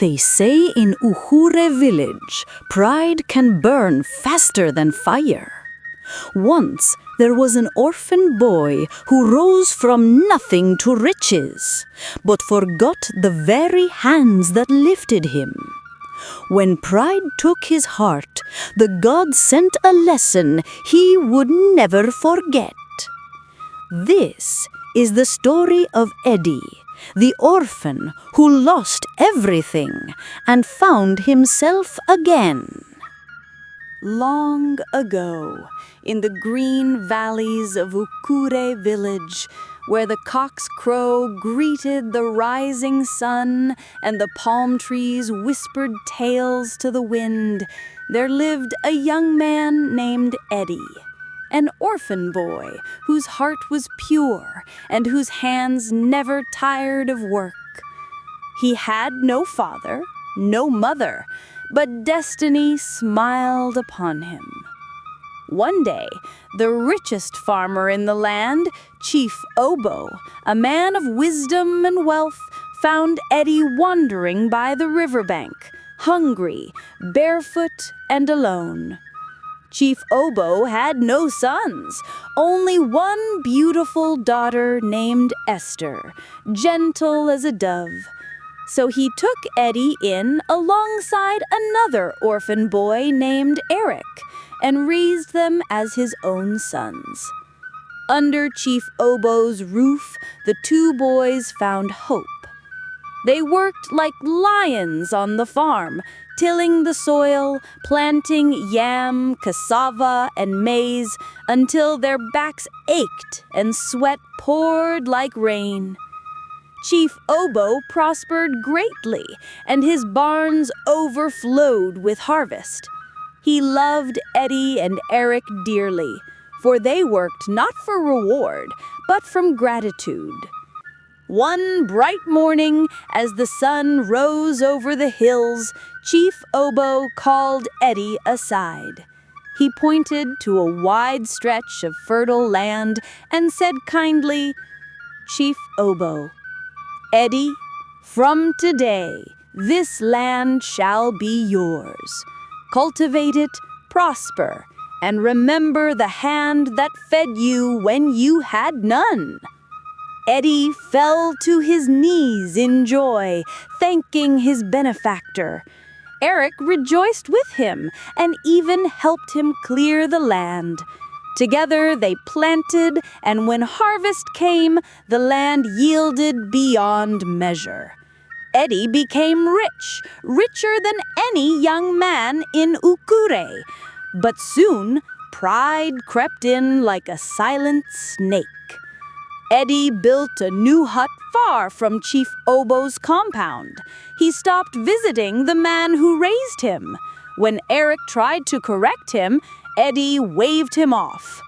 They say in Uhure village, pride can burn faster than fire. Once there was an orphan boy who rose from nothing to riches, but forgot the very hands that lifted him. When pride took his heart, the gods sent a lesson he would never forget. This is the story of Eddy, the orphan who lost everything and found himself again. Long ago, in the green valleys of Ukure village, where the cock's crow greeted the rising sun and the palm trees whispered tales to the wind, there lived a young man named Eddy, an orphan boy whose heart was pure and whose hands never tired of work. He had no father, no mother, but destiny smiled upon him. One day, the richest farmer in the land, Chief Obo, a man of wisdom and wealth, found Eddy wandering by the riverbank, hungry, barefoot, and alone. Chief Obo had no sons, only one beautiful daughter named Esther, gentle as a dove. So he took Eddy in alongside another orphan boy named Eric and raised them as his own sons. Under Chief Obo's roof, the two boys found hope. They worked like lions on the farm, tilling the soil, planting yam, cassava, and maize until their backs ached and sweat poured like rain. Chief Obo prospered greatly, and his barns overflowed with harvest. He loved Eddy and Eric dearly, for they worked not for reward, but from gratitude. One bright morning, as the sun rose over the hills, Chief Obo called Eddy aside. He pointed to a wide stretch of fertile land and said kindly, "Chief Obo, Eddy, from today, this land shall be yours. Cultivate it, prosper, and remember the hand that fed you when you had none." Eddy fell to his knees in joy, thanking his benefactor. Eric rejoiced with him and even helped him clear the land. Together they planted, and when harvest came, the land yielded beyond measure. Eddy became rich, richer than any young man in Ukure. But soon, pride crept in like a silent snake. Eddy built a new hut far from Chief Obo's compound. He stopped visiting the man who raised him. When Eric tried to correct him, Eddy waved him off.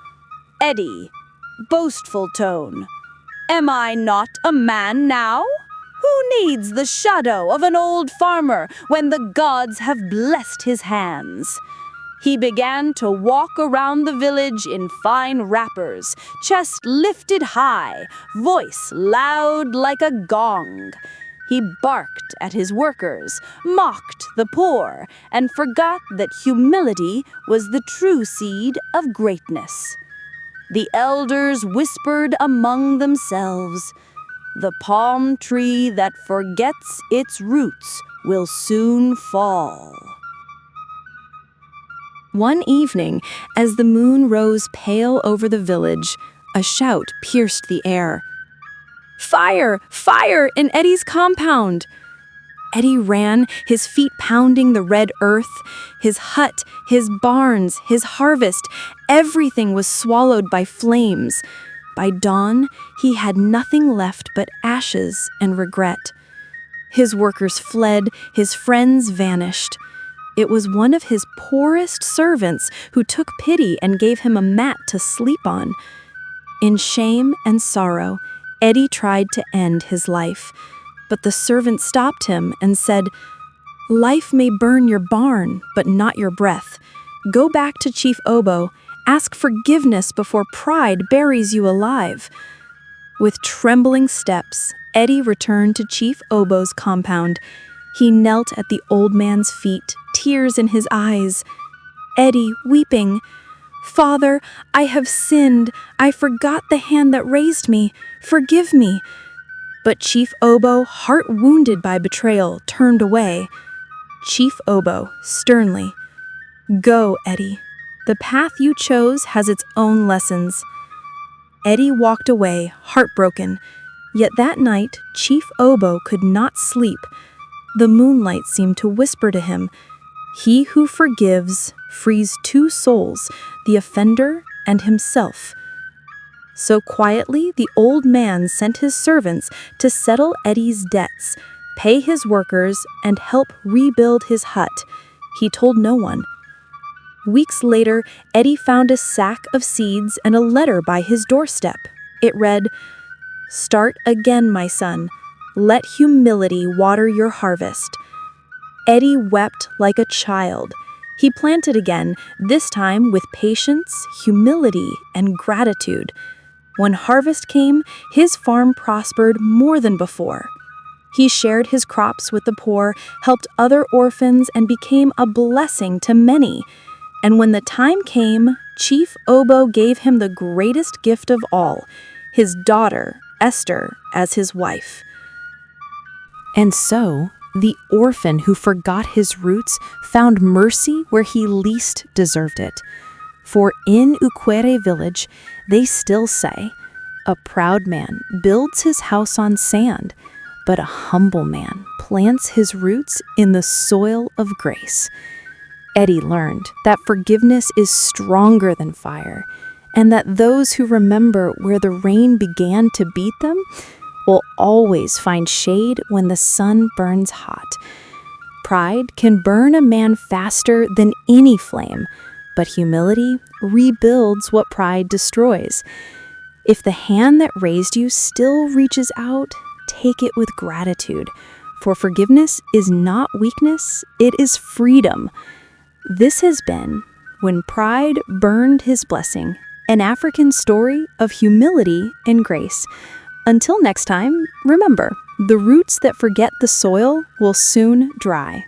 "Eddy," boastful tone, "am I not a man now? Who needs the shadow of an old farmer when the gods have blessed his hands?" He began to walk around the village in fine wrappers, chest lifted high, voice loud like a gong. He barked at his workers, mocked the poor, and forgot that humility was the true seed of greatness. The elders whispered among themselves, "The palm tree that forgets its roots will soon fall." One evening, as the moon rose pale over the village, a shout pierced the air. "Fire! Fire in Eddy's compound!" Eddy ran, his feet pounding the red earth. His hut, his barns, his harvest, everything was swallowed by flames. By dawn, he had nothing left but ashes and regret. His workers fled, his friends vanished. It was one of his poorest servants who took pity and gave him a mat to sleep on. In shame and sorrow, Eddy tried to end his life, but the servant stopped him and said, "Life may burn your barn, but not your breath. Go back to Chief Obo, ask forgiveness before pride buries you alive." With trembling steps, Eddy returned to Chief Obo's compound. He knelt at the old man's feet, tears in his eyes. Eddy, weeping, "Father, I have sinned. I forgot the hand that raised me. Forgive me." But Chief Obo, heart wounded by betrayal, turned away. Chief Obo, sternly, "Go, Eddy. The path you chose has its own lessons." Eddy walked away, heartbroken. Yet that night, Chief Obo could not sleep. The moonlight seemed to whisper to him, "He who forgives frees two souls, the offender and himself." So quietly, the old man sent his servants to settle Eddy's debts, pay his workers, and help rebuild his hut. He told no one. Weeks later, Eddy found a sack of seeds and a letter by his doorstep. It read, "Start again, my son. Let humility water your harvest." Eddy wept like a child. He planted again, this time with patience, humility, and gratitude. When harvest came, his farm prospered more than before. He shared his crops with the poor, helped other orphans, and became a blessing to many. And when the time came, Chief Obo gave him the greatest gift of all, his daughter, Esther, as his wife. And so, the orphan who forgot his roots found mercy where he least deserved it. For in Ukwere village, they still say, "A proud man builds his house on sand, but a humble man plants his roots in the soil of grace." Eddy learned that forgiveness is stronger than fire, and that those who remember where the rain began to beat them will always find shade when the sun burns hot. Pride can burn a man faster than any flame, but humility rebuilds what pride destroys. If the hand that raised you still reaches out, take it with gratitude, for forgiveness is not weakness, it is freedom. This has been When Pride Burned His Blessing, an African story of humility and grace. Until next time, remember, the roots that forget the soil will soon dry.